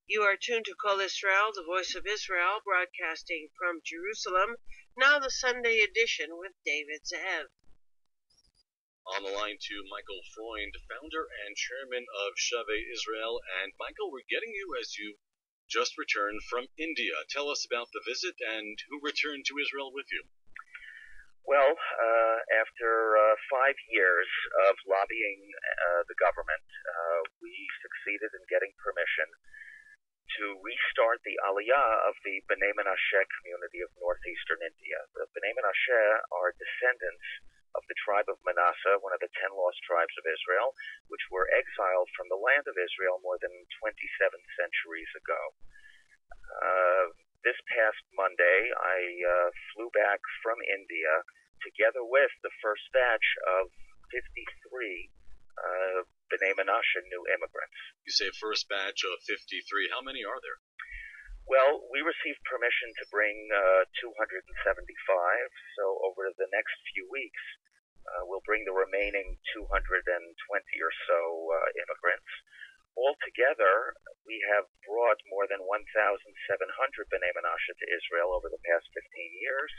You are tuned to Kol Israel, the voice of Israel, broadcasting from Jerusalem, now the Sunday edition with David Zev. On the line to Michael Freund, founder and chairman of Shavei Israel. And Michael, we're getting you as you just returned from India. Tell us about the visit and who returned to Israel with you. Well, after 5 years of lobbying the government, we succeeded in getting permission to restart the Aliyah of the Bnei Menashe community of northeastern India. The Bnei Menashe are descendants of the tribe of Manasseh, one of the 10 lost tribes of Israel, which were exiled from the land of Israel more than 27 centuries ago. This past Monday, I flew back from India together with the first batch of 53 Bnei Menashe new immigrants. You say first batch of 53. How many are there? Well, we received permission to bring 275, so over the next few weeks, we'll bring the remaining 220 or so immigrants. Altogether, we have brought more than 1,700 Bnei Menashe to Israel over the past 15 years,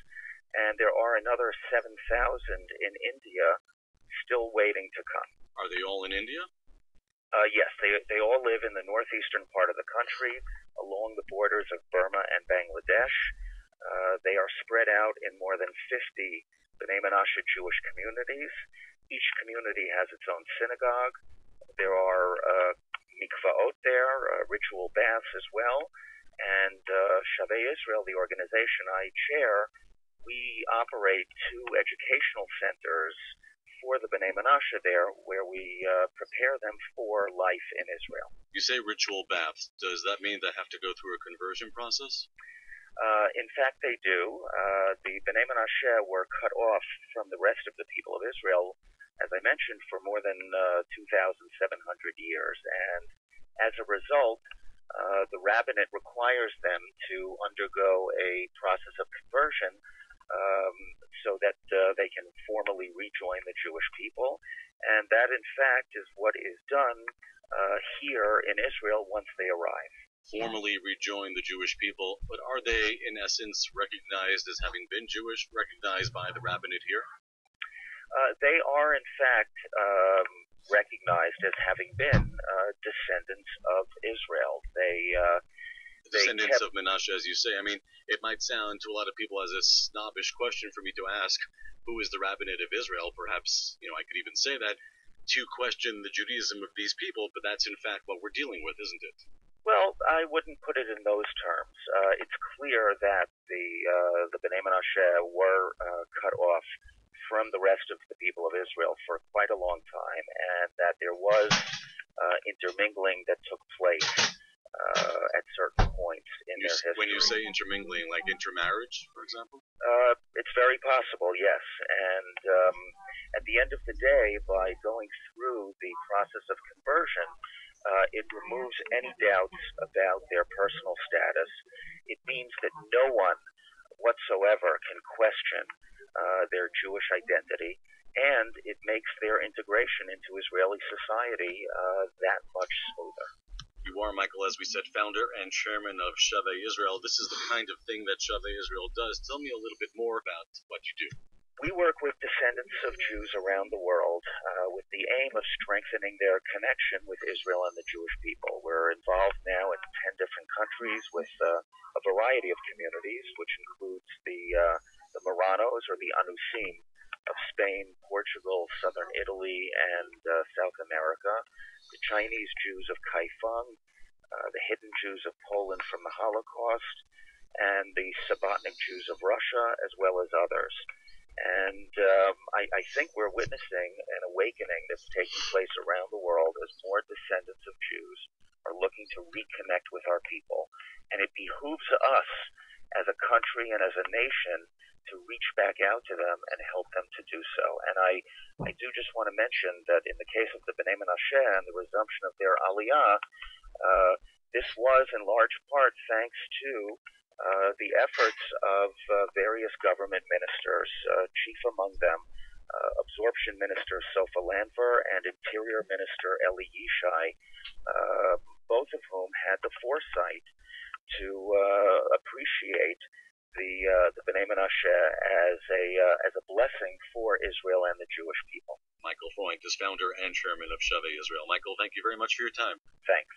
and there are another 7,000 in India still waiting to come. Are they all in India? Yes, they all live in the northeastern part of the country, along the borders of Burma and Bangladesh. They are spread out in more than 50 Bnei Menashe Jewish communities. Each community has its own synagogue. There are mikvaot there, ritual baths as well. And Shavei Israel, the organization I chair, we operate 2 educational centers for the Bnei Menashe there, where we prepare them for life in Israel. You say ritual baths. Does that mean they have to go through a conversion process? In fact, they do. The Bnei Menashe were cut off from the rest of the people of Israel, as I mentioned, for more than 2,700 years. And as a result, the rabbinate requires them to undergo a process of conversion so that they can formally rejoin the Jewish people. And that, in fact, is what is done here in Israel once they arrive. Formally rejoin the Jewish people, but are they, in essence, recognized as having been Jewish, recognized by the rabbinate here? They are, in fact, recognized as having been descendants of Israel. Descendants of Menashe, as you say. I mean, it might sound to a lot of people as a snobbish question for me to ask, who is the rabbinate of Israel? Perhaps, I could even say that to question the Judaism of these people, but that's in fact what we're dealing with, isn't it? Well, I wouldn't put it in those terms. It's clear that the Bnei Menashe were cut off from the rest of the people of Israel for quite a long time, and that there was intermingling that took place at certain points in their history. When you say intermingling, like intermarriage, for example? It's very possible, yes. And at the end of the day, by going through the process of conversion, it removes any doubts about their personal status. It means that no one whatsoever can question their Jewish identity, and it makes their integration into Israeli society that much smoother. You are, Michael, as we said, founder and chairman of Shavei Israel. This is the kind of thing that Shavei Israel does. Tell me a little bit more about what you do. We work with descendants of Jews around the world with the aim of strengthening their connection with Israel and the Jewish people. We're involved now in 10 different countries with a variety of communities, which includes the Marranos, or the Anusim, of Spain, Portugal, southern Italy, and South America, the Chinese Jews of Kaifeng, the hidden Jews of Poland from the Holocaust, and the Sabbatnik Jews of Russia, as well as others. And I think we're witnessing an awakening that's taking place around the world as more descendants of Jews are looking to reconnect with our people. And it behooves us as a country and as a nation to reach back out to them and help them to do so. And I do just want to mention that in the case of the Bnei Menashe and the resumption of their Aliyah, this was in large part thanks to the efforts of various government ministers, chief among them Absorption Minister Sofa Landver and Interior Minister Eli Yishai, both of whom had the foresight foresight to appreciate the Bnei Menashe as a blessing for Israel and the Jewish people. Michael Freund is founder and chairman of Shavei Israel. Michael, thank you very much for your time. Thanks.